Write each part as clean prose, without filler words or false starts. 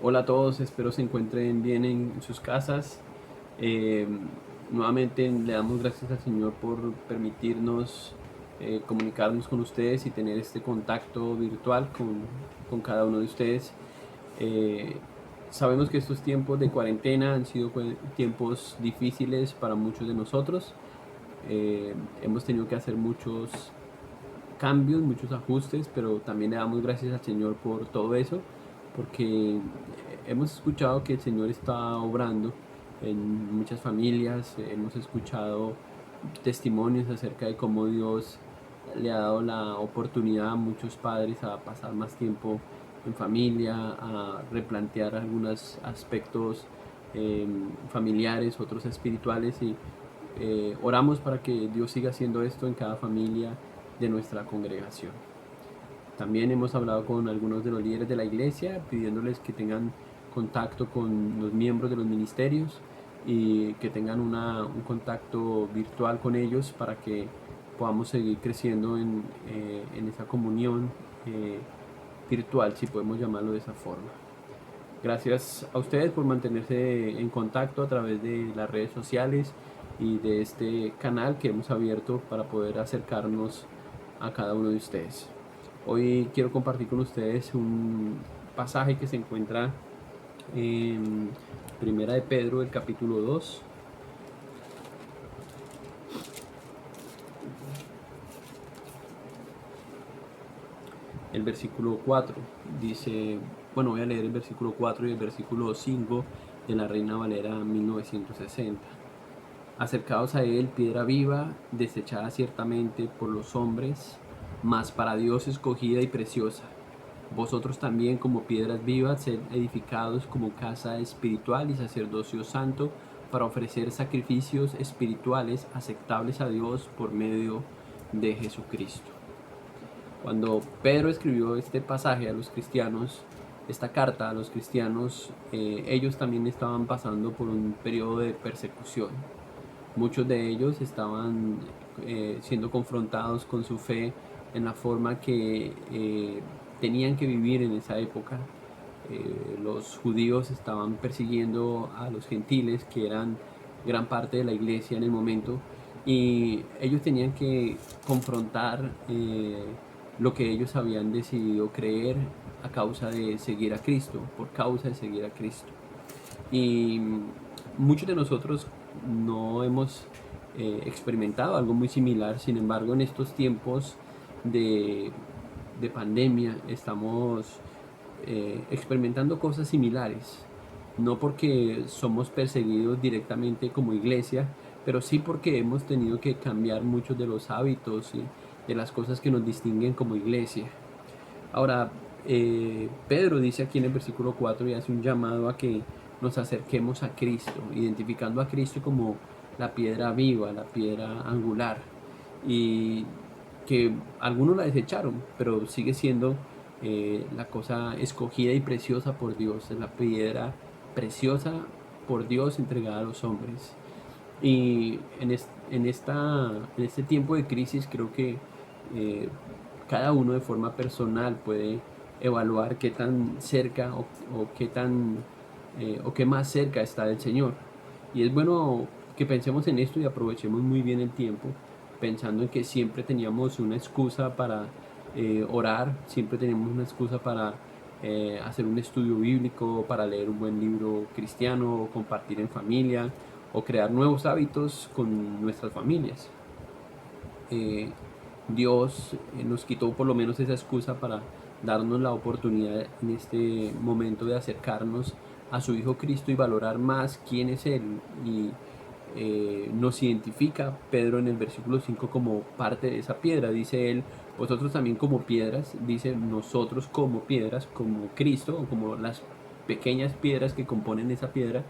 Hola a todos, espero se encuentren bien en sus casas. Eh, Nuevamente le damos gracias al Señor por permitirnos comunicarnos con ustedes y tener este contacto virtual con cada uno de ustedes. Eh, Sabemos que estos tiempos de cuarentena han sido tiempos difíciles para muchos de nosotros. Hemos tenido que hacer muchos cambios, muchos ajustes, pero también le damos gracias al Señor por todo eso, porque hemos escuchado que el Señor está obrando en muchas familias, hemos escuchado testimonios acerca de cómo Dios le ha dado la oportunidad a muchos padres a pasar más tiempo en familia, a replantear algunos aspectos familiares, otros espirituales y oramos para que Dios siga haciendo esto en cada familia de nuestra congregación. También hemos hablado con algunos de los líderes de la iglesia pidiéndoles que tengan contacto con los miembros de los ministerios y que tengan un contacto virtual con ellos para que podamos seguir creciendo en esa comunión virtual, si podemos llamarlo de esa forma. Gracias a ustedes por mantenerse en contacto a través de las redes sociales y de este canal que hemos abierto para poder acercarnos a cada uno de ustedes. Hoy quiero compartir con ustedes un pasaje que se encuentra en Primera de Pedro, el capítulo 2, el versículo 4. Dice, bueno, voy a leer el versículo 4 y el versículo 5 de la Reina Valera 1960. Acercaos a él, piedra viva, desechada ciertamente por los hombres, mas para Dios escogida y preciosa. Vosotros también, como piedras vivas, sed edificados como casa espiritual y sacerdocio santo, para ofrecer sacrificios espirituales aceptables a Dios por medio de Jesucristo. Cuando Pedro escribió este pasaje a los cristianos, esta carta a los cristianos, ellos también estaban pasando por un periodo de persecución. Muchos de ellos estaban siendo confrontados con su fe en la forma que tenían que vivir en esa época. Los judíos estaban persiguiendo a los gentiles, que eran gran parte de la iglesia en el momento, y ellos tenían que confrontar lo que ellos habían decidido creer a causa de seguir a Cristo, por causa de seguir a Cristo. Y muchos de nosotros no hemos experimentado algo muy similar. Sin embargo, en estos tiempos de, de pandemia estamos experimentando cosas similares. No porque somos perseguidos directamente como iglesia, pero sí porque hemos tenido que cambiar muchos de los hábitos y de las cosas que nos distinguen como iglesia. Ahora, Pedro dice aquí en el versículo 4 y hace un llamado a que nos acerquemos a Cristo, identificando a Cristo como la piedra viva, la piedra angular, y que algunos la desecharon, pero sigue siendo la cosa escogida y preciosa por Dios, es la piedra preciosa por Dios entregada a los hombres. Y en este tiempo de crisis creo que eh, cada uno de forma personal puede evaluar qué tan cerca o qué tan o qué más cerca está del Señor. Y es bueno que pensemos en esto y aprovechemos muy bien el tiempo, pensando en que siempre teníamos una excusa para orar, siempre teníamos una excusa para hacer un estudio bíblico, para leer un buen libro cristiano, o compartir en familia, o crear nuevos hábitos con nuestras familias. Eh, Dios nos quitó por lo menos esa excusa para darnos la oportunidad en este momento de acercarnos a su Hijo Cristo y valorar más quién es Él. Y nos identifica Pedro en el versículo 5 como parte de esa piedra. Dice él, vosotros también como piedras, dice nosotros como piedras, como Cristo, o como las pequeñas piedras que componen esa piedra.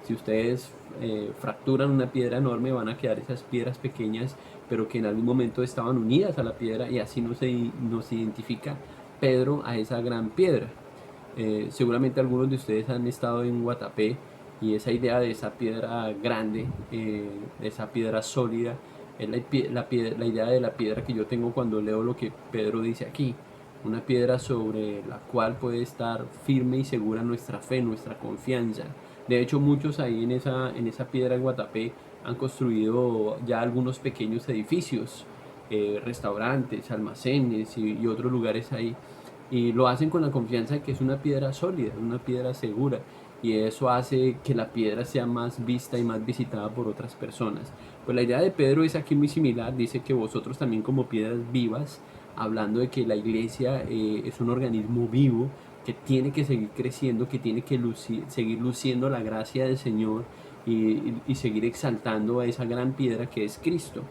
Si ustedes fracturan una piedra enorme, van a quedar esas piedras pequeñas, pero que en algún momento estaban unidas a la piedra, y así nos identifica Pedro a esa gran piedra. Seguramente algunos de ustedes han estado en Guatapé, y esa idea de esa piedra grande, de esa piedra sólida, es la idea de la piedra que yo tengo cuando leo lo que Pedro dice aquí. una piedra sobre la cual puede estar firme y segura nuestra fe, nuestra confianza. De hecho, muchos ahí en esa piedra en Guatapé han construido ya algunos pequeños edificios, restaurantes, almacenes y otros lugares ahí. Y lo hacen con la confianza de que es una piedra sólida, una piedra segura. Y eso hace que la piedra sea más vista y más visitada por otras personas. Pues la idea de Pedro es aquí muy similar. Dice que vosotros también como piedras vivas, hablando de que la iglesia es un organismo vivo que tiene que seguir creciendo, que tiene que seguir luciendo la gracia del Señor y seguir exaltando a esa gran piedra que es Cristo.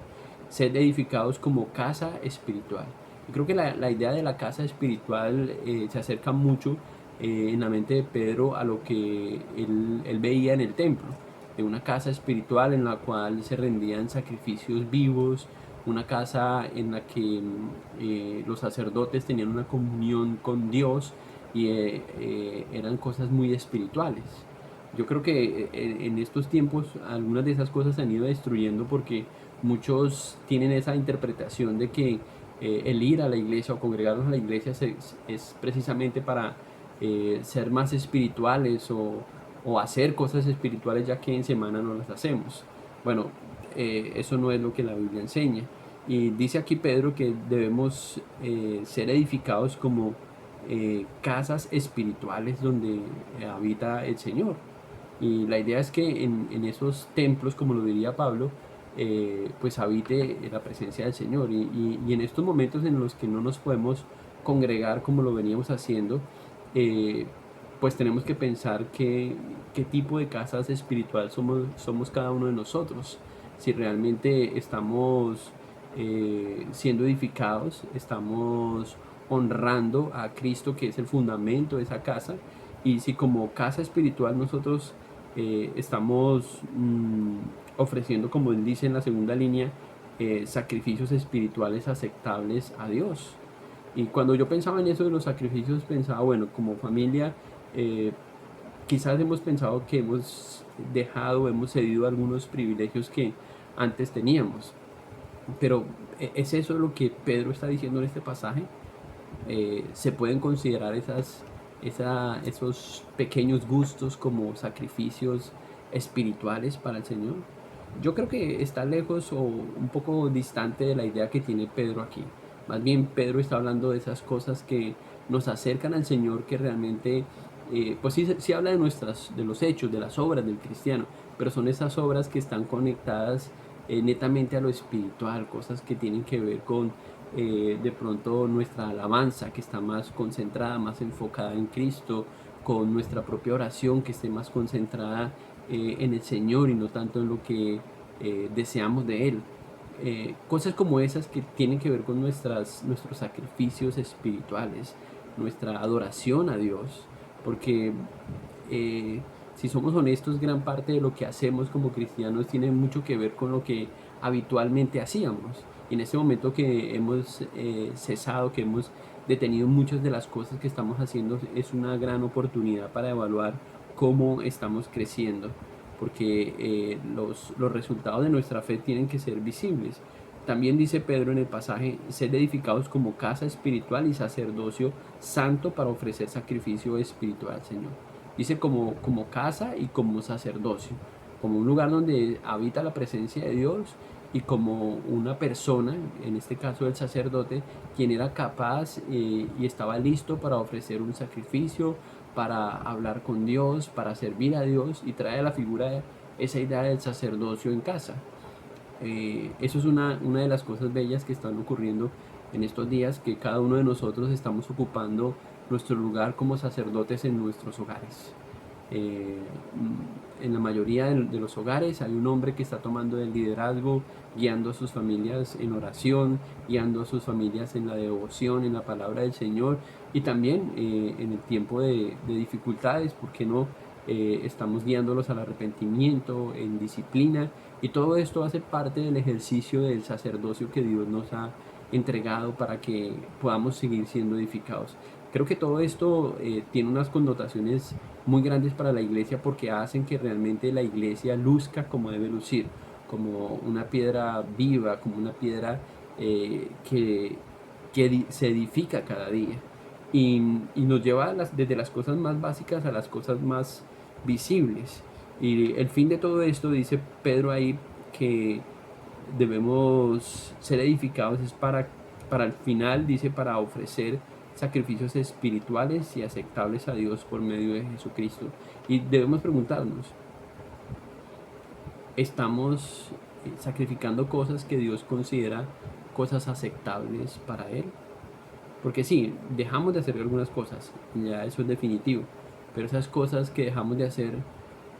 Ser edificados como casa espiritual. Y creo que la idea de la casa espiritual se acerca mucho en la mente de Pedro a lo que él veía en el templo, de una casa espiritual en la cual se rendían sacrificios vivos, una casa en la que los sacerdotes tenían una comunión con Dios y eran cosas muy espirituales. Yo creo que en estos tiempos algunas de esas cosas se han ido destruyendo porque muchos tienen esa interpretación de que el ir a la iglesia o congregarnos a la iglesia es precisamente para ser más espirituales o hacer cosas espirituales ya que en semana no las hacemos. Bueno, eso no es lo que la Biblia enseña. Y dice aquí Pedro que debemos ser edificados como casas espirituales donde habita el Señor. Y la idea es que en esos templos, como lo diría Pablo, pues habite la presencia del Señor. Y en estos momentos en los que no nos podemos congregar como lo veníamos haciendo, eh, pues tenemos que pensar qué tipo de casas espiritual somos cada uno de nosotros. Si realmente estamos siendo edificados, estamos honrando a Cristo, que es el fundamento de esa casa, y si como casa espiritual nosotros estamos ofreciendo, como él dice en la segunda línea, sacrificios espirituales aceptables a Dios. Y cuando yo pensaba en eso de los sacrificios, pensaba, bueno, como familia, eh, quizás hemos pensado que hemos dejado, hemos cedido algunos privilegios que antes teníamos. Pero ¿es eso lo que Pedro está diciendo en este pasaje? ¿Se pueden considerar esos pequeños gustos como sacrificios espirituales para el Señor? Yo creo que está lejos o un poco distante de la idea que tiene Pedro aquí. Más bien Pedro está hablando de esas cosas que nos acercan al Señor, que realmente, pues sí habla de los hechos, de las obras del cristiano, pero son esas obras que están conectadas netamente a lo espiritual, cosas que tienen que ver con de pronto nuestra alabanza, que está más concentrada, más enfocada en Cristo, con nuestra propia oración, que esté más concentrada en el Señor y no tanto en lo que deseamos de Él. Cosas como esas que tienen que ver con nuestros sacrificios espirituales, nuestra adoración a Dios, porque si somos honestos, gran parte de lo que hacemos como cristianos tiene mucho que ver con lo que habitualmente hacíamos. Y en este momento que hemos cesado, que hemos detenido muchas de las cosas que estamos haciendo, es una gran oportunidad para evaluar cómo estamos creciendo, porque los resultados de nuestra fe tienen que ser visibles. También dice Pedro en el pasaje, ser edificados como casa espiritual y sacerdocio santo para ofrecer sacrificio espiritual al Señor. Dice como casa y como sacerdocio, como un lugar donde habita la presencia de Dios y como una persona, en este caso el sacerdote, quien era capaz y estaba listo para ofrecer un sacrificio, para hablar con Dios, para servir a Dios, y trae a la figura esa idea del sacerdocio en casa. Eso es una de las cosas bellas que están ocurriendo en estos días, que cada uno de nosotros estamos ocupando nuestro lugar como sacerdotes en nuestros hogares. En la mayoría de los hogares hay un hombre que está tomando el liderazgo, guiando a sus familias en oración, guiando a sus familias en la devoción, en la palabra del Señor, y también en el tiempo de dificultades, ¿por qué no? Estamos guiándolos al arrepentimiento, en disciplina, y todo esto hace parte del ejercicio del sacerdocio que Dios nos ha entregado para que podamos seguir siendo edificados. Creo que todo esto tiene unas connotaciones muy grandes para la iglesia porque hacen que realmente la iglesia luzca como debe lucir, como una piedra viva, como una piedra que, que se edifica cada día y nos lleva desde las cosas más básicas a las cosas más visibles. Y el fin de todo esto, dice Pedro ahí, que debemos ser edificados es para el final, dice, para ofrecer sacrificios espirituales y aceptables a Dios por medio de Jesucristo. Y debemos preguntarnos, ¿estamos sacrificando cosas que Dios considera cosas aceptables para Él? Porque sí, dejamos de hacer algunas cosas, ya eso es definitivo, pero esas cosas que dejamos de hacer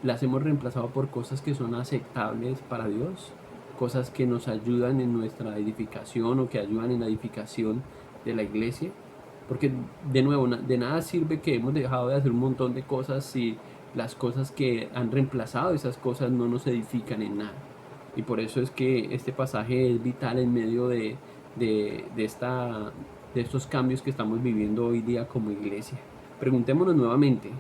las hemos reemplazado por cosas que son aceptables para Dios, cosas que nos ayudan en nuestra edificación o que ayudan en la edificación de la iglesia. Porque de nuevo, de nada sirve que hemos dejado de hacer un montón de cosas si las cosas que han reemplazado esas cosas no nos edifican en nada. Y por eso es que este pasaje es vital en medio de estos cambios que estamos viviendo hoy día como iglesia. Preguntémonos nuevamente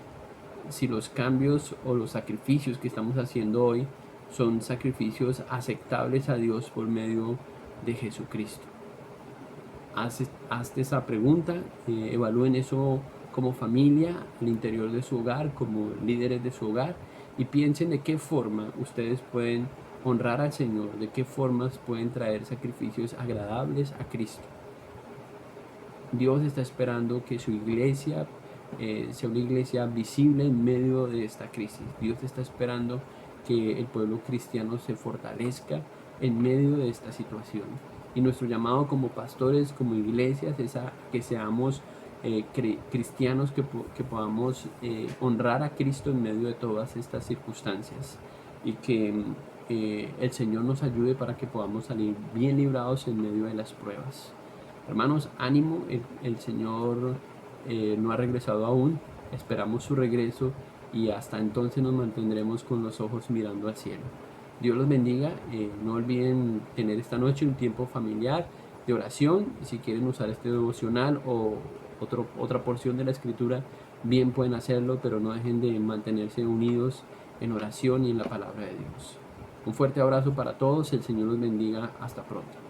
si los cambios o los sacrificios que estamos haciendo hoy son sacrificios aceptables a Dios por medio de Jesucristo. Hazte esa pregunta, evalúen eso como familia, al interior de su hogar, como líderes de su hogar, y piensen de qué forma ustedes pueden honrar al Señor, de qué formas pueden traer sacrificios agradables a Cristo. Dios está esperando que su iglesia sea una iglesia visible en medio de esta crisis. Dios está esperando que el pueblo cristiano se fortalezca en medio de esta situación. Y nuestro llamado como pastores, como iglesias, es a que seamos cristianos, que podamos honrar a Cristo en medio de todas estas circunstancias. Y que el Señor nos ayude para que podamos salir bien librados en medio de las pruebas. Hermanos, ánimo, el Señor no ha regresado aún, esperamos su regreso y hasta entonces nos mantendremos con los ojos mirando al cielo. Dios los bendiga, no olviden tener esta noche un tiempo familiar de oración, y si quieren usar este devocional o otra porción de la escritura, bien pueden hacerlo, pero no dejen de mantenerse unidos en oración y en la palabra de Dios. Un fuerte abrazo para todos, el Señor los bendiga, hasta pronto.